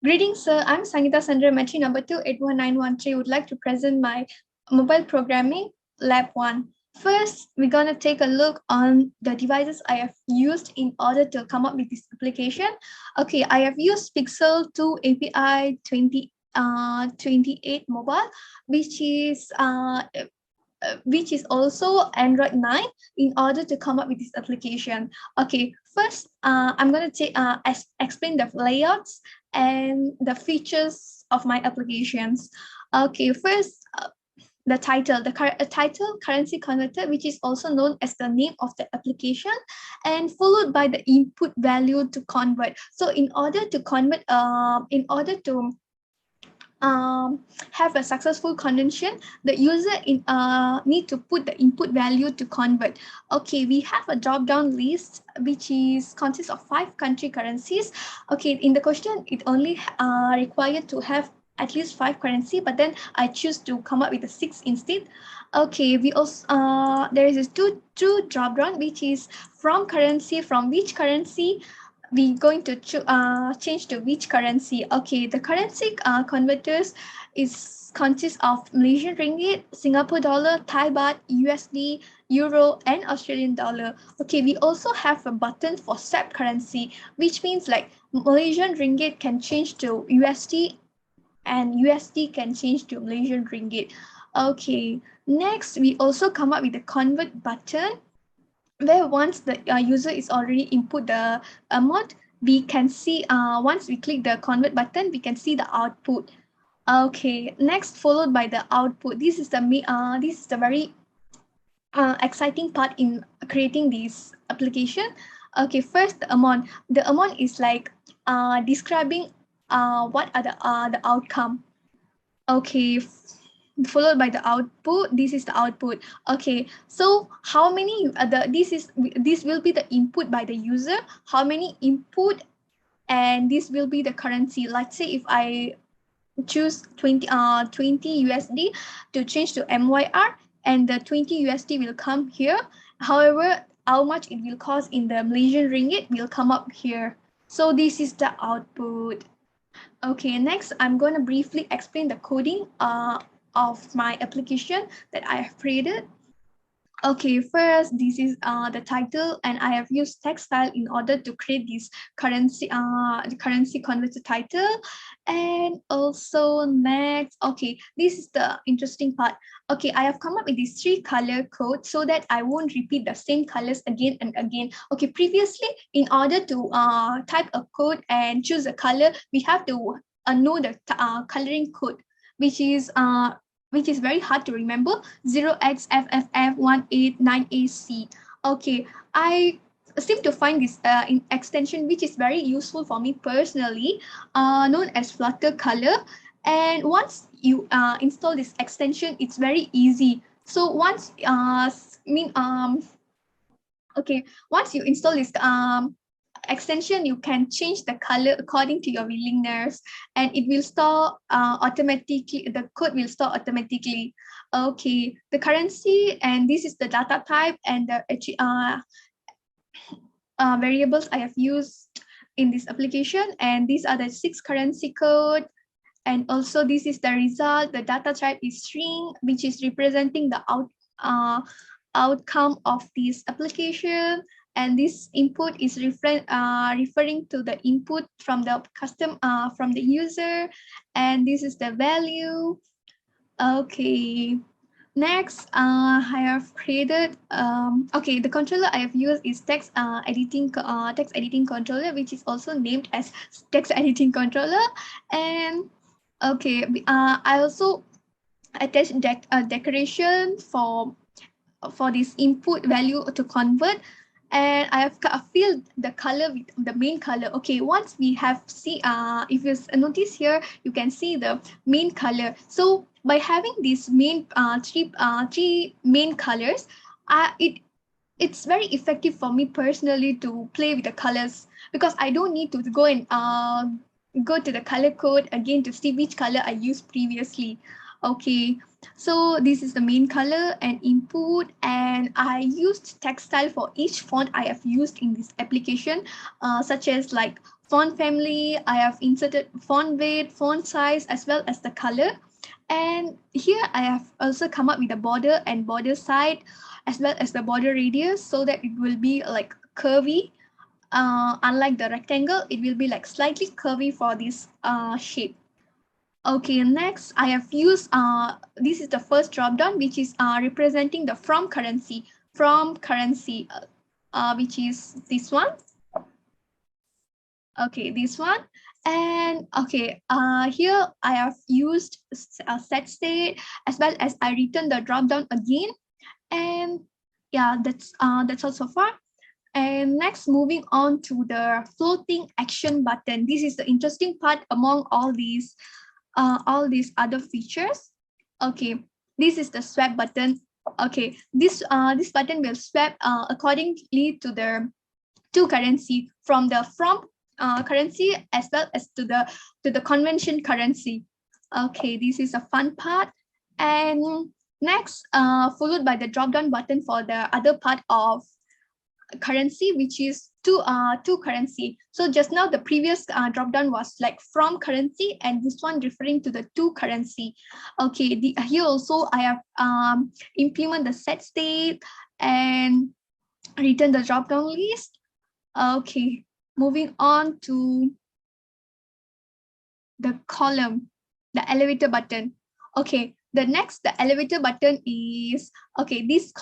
Greetings, sir. I'm Sangeeta Sundramatri, number 281913. Would like to present my mobile programming lab 1. First, we're going to take a look on the devices I have used in order to come up with this application. Okay, I have used Pixel 2 API 28 mobile, which is which is also Android 9 in order to come up with this application. Okay, first, I'm going to explain the layouts and the features of my applications. Okay, first, the title, title currency converter, which is also known as the name of the application, and followed by the input value to convert. So in order to have a successful conversion, the user need to put the input value to convert. Okay, we have a drop down list which is consists of 5 country currencies. Okay, in the question it only required to have at least 5 currency, but then I choose to come up with a 6 instead. Okay, we also there is a two drop down, which is from which currency we going to change to which currency. Okay, the currency converters is consists of Malaysian ringgit, Singapore dollar, Thai baht, USD, Euro, and Australian dollar. Okay, we also have a button for swap currency, which means like Malaysian ringgit can change to USD and USD can change to Malaysian ringgit. Okay, next we also come up with the convert button, where once the user is already input the amount, we can see once we click the convert button, we can see the output. Okay, next followed by the output. This is the very exciting part in creating this application. Okay, first the amount. The amount is like describing what are the outcome. Okay, followed by the output. This is the output. Okay, so how many this will be the input by the user, how many input, and this will be the currency. Let's say if I choose 20 USD to change to MYR, and the 20 USD will come here. However, how much it will cost in the Malaysian ringgit will come up here. So this is the output. Okay, next I'm going to briefly explain the coding of my application that I have created. Okay, first this is the title, and I have used text style in order to create this the currency converter title. And also next, okay, this is the interesting part. Okay, I have come up with this 3 color code so that I won't repeat the same colors again and again. Okay, previously in order to type a code and choose a color, we have to know the coloring code, which is very hard to remember. 0xFFF189AC. Okay, I seem to find this extension which is very useful for me personally, known as Flutter Color. And once you install this extension, it's very easy. So once you install this extension, you can change the color according to your willingness, and it will store automatically. The code will store automatically. Okay, the currency, and this is the data type and the variables I have used in this application, and these are the 6 currency code. And also this is the result. The data type is string, which is representing the outcome of this application. And this input is referring to the input from the from the user. And this is the value. Okay. Next, I have created, okay, the controller I have used is text editing controller, which is also named as text editing controller. And okay, I also attached a decoration for this input value to convert, and I have filled the color with the main color. Okay, once we have if you notice here, you can see the main color. So by having these three main colors, it's very effective for me personally to play with the colors, because I don't need to go and go to the color code again to see which color I used previously. Okay, so this is the main color and input, and I used text style for each font I have used in this application, such as like font family. I have inserted font weight, font size, as well as the color. And here I have also come up with the border and border side, as well as the border radius, so that it will be like curvy. Unlike the rectangle, it will be like slightly curvy for this shape. Okay, next I have used, this is the first drop down, which is representing the from currency, which is this one. Okay, this one. And okay, here I have used set state, as well as I return the drop down again. And yeah, that's all so far. And next, moving on to the floating action button. This is the interesting part among all these other features. Okay, this is the swap button. Okay, this button will swap accordingly to the currency, from currency as well as to the convention currency. Okay, this is a fun part. And next, followed by the drop down button for the other part of currency, which is to currency. So just now the previous drop down was like from currency, and this one referring to the to currency. Okay, here also I have implement the set state and return the drop down list. Okay, moving on to the column, the elevator button. Okay, the elevator button is, okay, this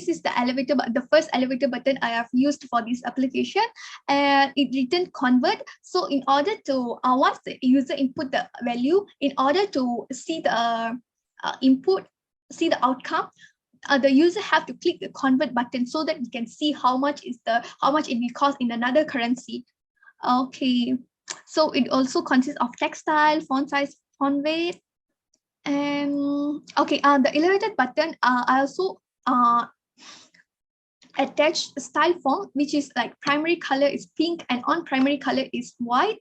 is the elevator, the first elevator button I have used for this application, and it written convert. So in order to once the user input the value, in order to see the input, see the outcome, the user have to click the convert button, so that we can see how much it will cost in another currency. Okay, so it also consists of textile, font size, font weight, and okay, the elevated button, I also attach style font, which is like primary color is pink and on primary color is white.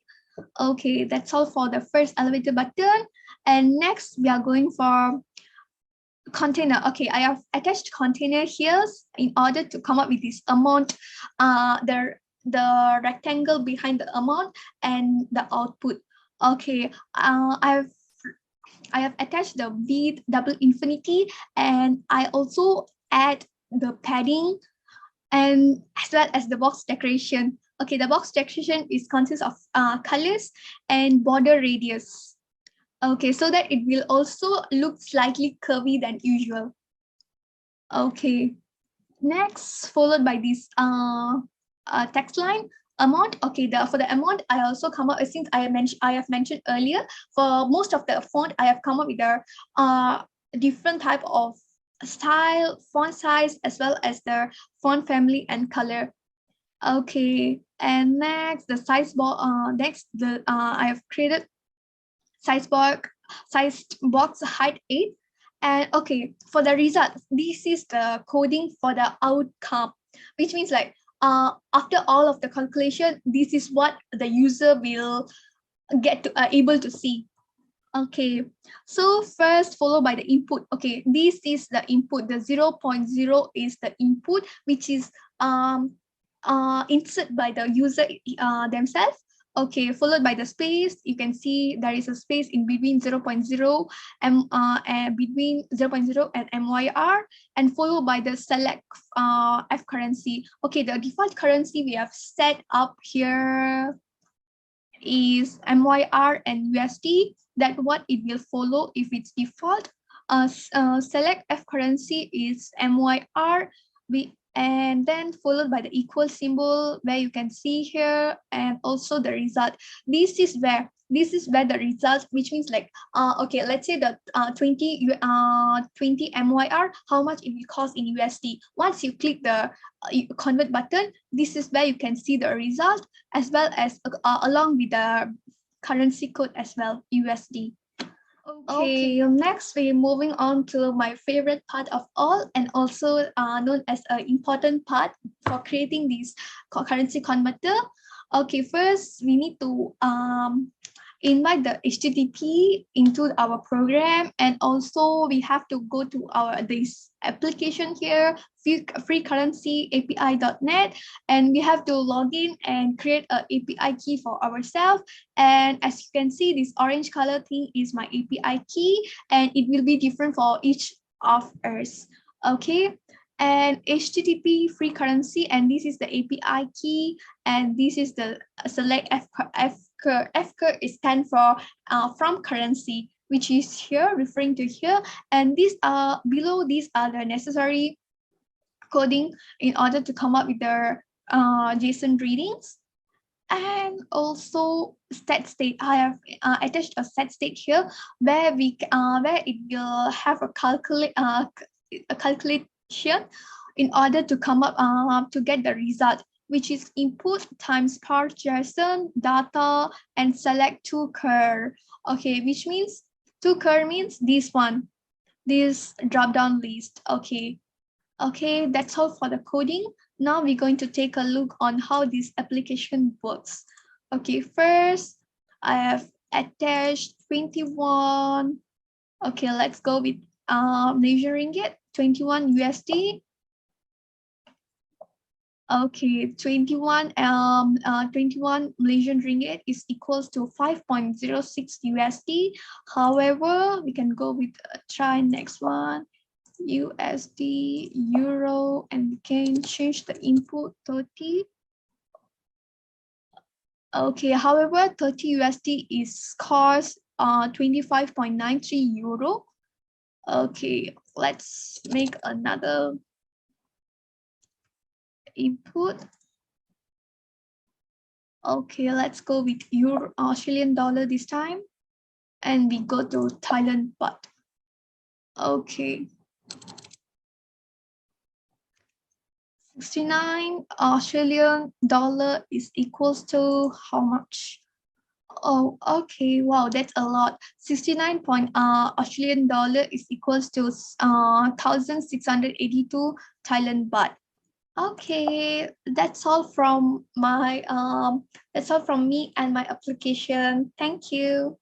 Okay, that's all for the first elevator button. And next we are going for container. Okay, I have attached container here in order to come up with this amount, the rectangle behind the amount and the output. Okay, I have attached the width double infinity, and I also add the padding and as well as the box decoration. Okay, the box decoration is consists of colors and border radius. Okay, so that it will also look slightly curvy than usual. Okay, next followed by this text line amount. Okay, for the amount I also come up, since I have mentioned earlier, for most of the font I have come up with a different type of style, font size, as well as the font family and color. Okay, and next the size bar. Next the I have created size box height 8. And okay, for the result, this is the coding for the outcome, which means like after all of the calculation, this is what the user will get to able to see. Okay, so first followed by the input. Okay, this is the input. The 0.0 is the input, which is insert by the user themselves. Okay, followed by the space. You can see there is a space in between 0.0 and between 0.0 and MYR, and followed by the select F currency. Okay, the default currency we have set up here is MYR and USD. That what it will follow if it's default. Select F currency is MYR, and then followed by the equal symbol where you can see here, and also the result. This is where the result, which means like okay, let's say the 20 MYR, how much it will cost in USD. Once you click the convert button, this is where you can see the result, as well as along with the currency code as well, USD. Okay, next we're moving on to my favorite part of all, and also known as an important part for creating this currency converter. Okay, first we need to invite the HTTP into our program, and also we have to go to this application here, freecurrency.api.net, and we have to log in and create an API key for ourselves. And as you can see, this orange color thing is my API key, and it will be different for each of us. Okay, and HTTP free currency, and this is the API key, and this is the select F is stand for from currency, which is here referring to here, and these are below. These are the necessary coding in order to come up with the JSON readings. And also stat state. I have attached a stat state here where where it will have a calculation in order to come up to get the result, which is input times parse JSON data and select to cur. Okay, which means to cur means this one, this drop down list. Okay, that's all for the coding. Now we're going to take a look on how this application works. Okay, first I have attached 21. Okay, let's go with measuring it. 21 USD. Okay, 21 Malaysian ringgit is equals to 5.06 USD. However, we can go with try next one. USD, Euro, and we can change the input 30. Okay, however, 30 USD is cost 25.93 Euro. Okay, let's make another input. Okay, let's go with Euro, Australian dollar this time, and we go to Thailand baht. Okay. 69 Australian dollar is equals to how much? Oh, okay. Wow, that's a lot. 69 Australian dollar is equals to 1,682 Thailand baht. Okay, that's all from my that's all from me and my application. Thank you.